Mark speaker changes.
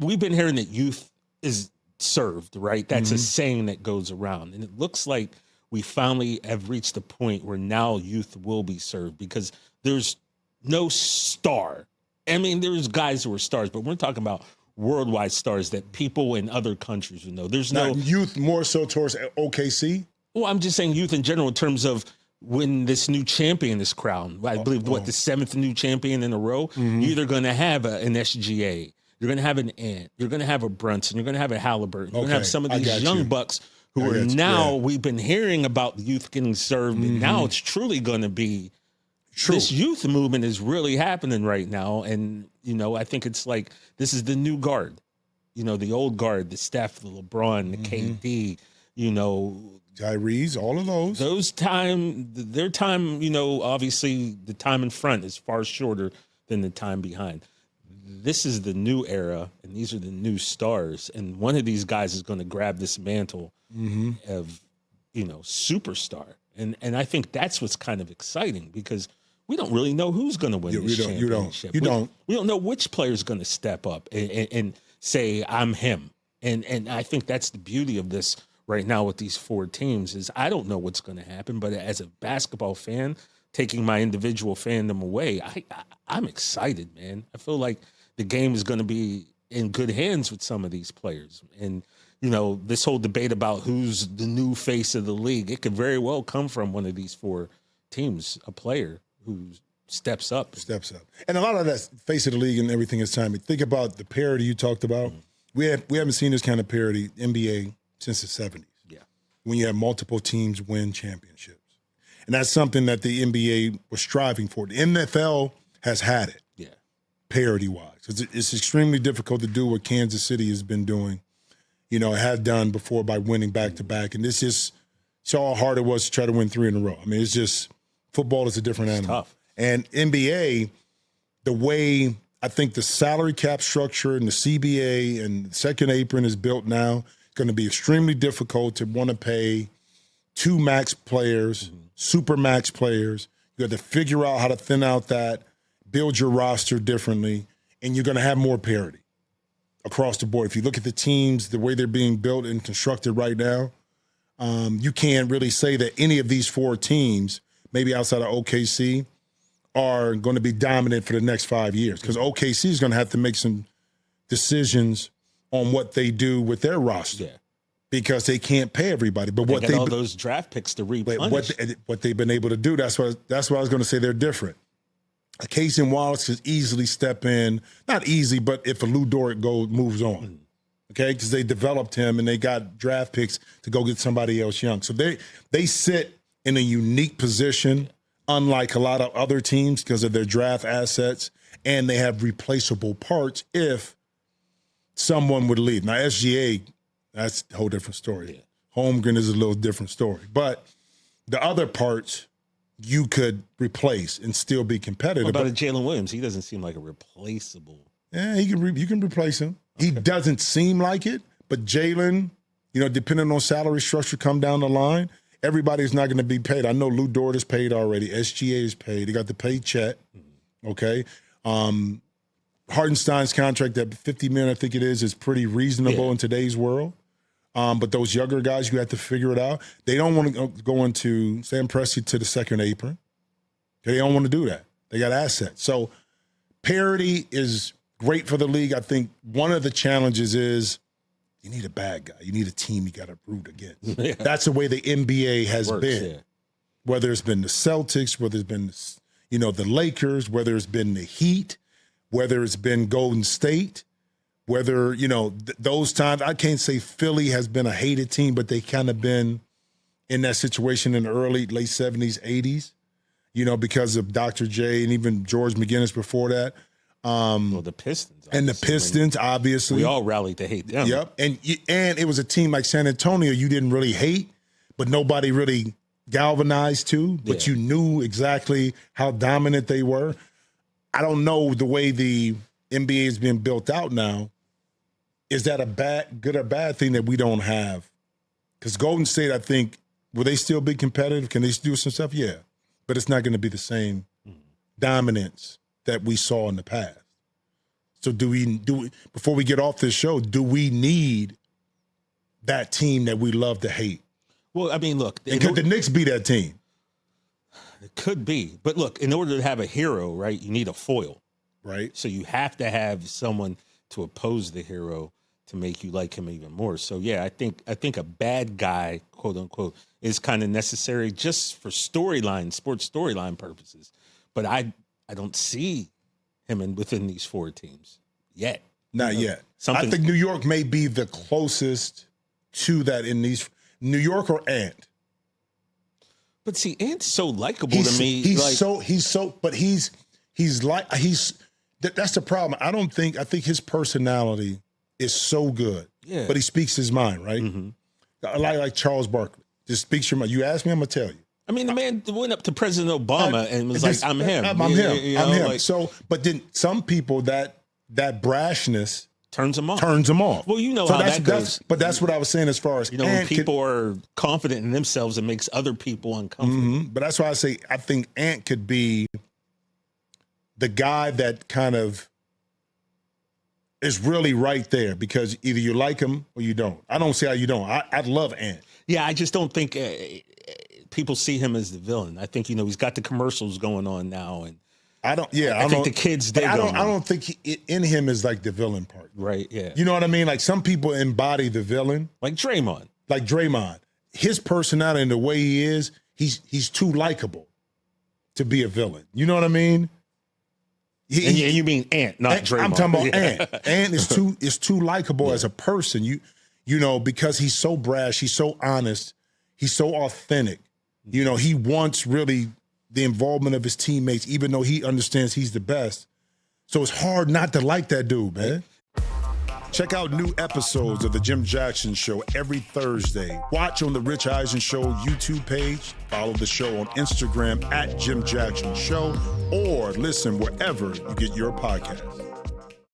Speaker 1: we've been hearing that youth is served, right? That's a saying that goes around. And it looks like we finally have reached a point where now youth will be served because there's no star. I mean, there's guys who are stars, but we're talking about worldwide stars that people in other countries would know. There's no
Speaker 2: youth more so towards OKC.
Speaker 1: Well, I'm just saying youth in general in terms of when this new champion is crowned. I believe the seventh new champion in a row. You're either going to have an SGA, you're going to have an Ant, you're going to have a Brunson, you're going to have a Halliburton, you're going to have some of these young bucks who are now. We've been hearing about youth getting served, and now it's truly going to be. True. This youth movement is really happening right now. And, I think it's like this is the new guard. The old guard, the Steph, the LeBron, the KD,
Speaker 2: Tyrese, all of those.
Speaker 1: Their time, obviously the time in front is far shorter than the time behind. This is the new era, and these are the new stars. And one of these guys is going to grab this mantle of, superstar. And I think that's what's kind of exciting because we don't really know who's going to win this championship.
Speaker 2: You don't.
Speaker 1: We don't know which player is going to step up and say, I'm him. And I think that's the beauty of this right now with these four teams is I don't know what's going to happen, but as a basketball fan, taking my individual fandom away, I'm excited, man. I feel like the game is going to be in good hands with some of these players. And, this whole debate about who's the new face of the league, it could very well come from one of these four teams, a player who steps up.
Speaker 2: And a lot of that face of the league and everything is time. Think about the parity you talked about. We haven't seen this kind of parity NBA since the 70s.
Speaker 1: Yeah.
Speaker 2: When you have multiple teams win championships. And that's something that the NBA was striving for. The NFL has had it.
Speaker 1: Yeah.
Speaker 2: Parity-wise. It's extremely difficult to do what Kansas City has been doing, had done before by winning back-to-back. And this is how hard it was to try to win 3 in a row. I mean, it's just football is a different animal.
Speaker 1: Tough.
Speaker 2: And NBA, the way I think the salary cap structure and the CBA and the second apron is built now, it's going to be extremely difficult to want to pay 2 max players, super max players. You have to figure out how to thin out that, build your roster differently, and you're going to have more parity across the board. If you look at the teams, the way they're being built and constructed right now, you can't really say that any of these 4 teams, maybe outside of OKC, are going to be dominant for the next 5 years because OKC is going to have to make some decisions on what they do with their roster because they can't pay everybody. But
Speaker 1: what they all those draft picks to replenish.
Speaker 2: What they've been able to do, that's what I was going to say. They're different. A Casey Wallace could easily step in, not easy, but if a Lou Dort moves on, okay, because they developed him and they got draft picks to go get somebody else young. So they sit in a unique position, unlike a lot of other teams because of their draft assets, and they have replaceable parts if someone would leave. Now, SGA, that's a whole different story. Yeah. Holmgren is a little different story. But the other parts you could replace and still be competitive.
Speaker 1: What about Jalen Williams? He doesn't seem like a replaceable.
Speaker 2: Yeah, you can replace him. Okay. He doesn't seem like it, but Jalen, depending on salary structure come down the line, everybody's not going to be paid. I know Lou Dort is paid already. SGA is paid. He got the pay check. Okay. Hartenstein's contract at $50 million, I think it is pretty reasonable in today's world. But those younger guys, you have to figure it out. They don't want to go into Sam Presti to the second apron. They don't want to do that. They got assets. So parity is great for the league. I think one of the challenges is you need a bad guy. You need a team you got to root against. Yeah. That's the way the NBA has been. Yeah. Whether it's been the Celtics, whether it's been the Lakers, whether it's been the Heat, whether it's been Golden State, whether, those times, I can't say Philly has been a hated team, but they kind of been in that situation in the late 70s, 80s, because of Dr. J and even George McGinnis before that.
Speaker 1: The Pistons.
Speaker 2: And the Pistons, obviously.
Speaker 1: We all rallied to hate them.
Speaker 2: Yep. And it was a team like San Antonio you didn't really hate, but nobody really galvanized to, but you knew exactly how dominant they were. I don't know the way the NBA is being built out now. Is that a good or bad thing that we don't have? Because Golden State, I think, will they still be competitive? Can they do some stuff? Yeah. But it's not going to be the same dominance that we saw in the past. So do we before we get off this show, do we need that team that we love to hate?
Speaker 1: Well, I mean, look.
Speaker 2: And could the Knicks be that team?
Speaker 1: It could be. But look, in order to have a hero, right, you need a foil.
Speaker 2: Right.
Speaker 1: So you have to have someone to oppose the hero to make you like him even more. So, yeah, I think a bad guy, quote unquote, is kind of necessary just for storyline, sports storyline purposes. But I don't see him within these 4 teams yet.
Speaker 2: Not yet. I think New York may be the closest to that in these. New York or Ant.
Speaker 1: But see, Ant's so likable to me.
Speaker 2: That's the problem. I think his personality is so good. Yeah. But he speaks his mind, right? Mm-hmm. Like Charles Barkley. Just speaks your mind. You ask me, I'm gonna tell you.
Speaker 1: I mean, the man went up to President Obama and was like, I'm him.
Speaker 2: I'm him. Like, so, but then some people that brashness
Speaker 1: turns them off. Well, you know how that goes.
Speaker 2: But that's what I was saying as far as,
Speaker 1: when people are confident in themselves, it makes other people uncomfortable.
Speaker 2: Mm-hmm. But that's why I say I think Ant could be the guy that kind of is really right there, because either you like him or you don't. I don't see how you don't. I love Ant.
Speaker 1: Yeah, I just don't think people see him as the villain. I think, he's got the commercials going on now, and I think the kids dig him. I
Speaker 2: don't think in him is like the villain part.
Speaker 1: Right, yeah.
Speaker 2: You know what I mean? Like some people embody the villain.
Speaker 1: Like Draymond.
Speaker 2: His personality and the way he is, he's too likable to be a villain. You know what I mean?
Speaker 1: And you mean Ant, not Draymond.
Speaker 2: I'm talking about Ant. Ant is too likable as a person. You know, because he's so brash, he's so honest, he's so authentic. He wants really the involvement of his teammates, even though he understands he's the best. So it's hard not to like that dude, man. Check out new episodes of The Jim Jackson Show every Thursday. Watch on the Rich Eisen Show YouTube page. Follow the show on Instagram @Jim Jackson Show, or listen wherever you get your podcasts.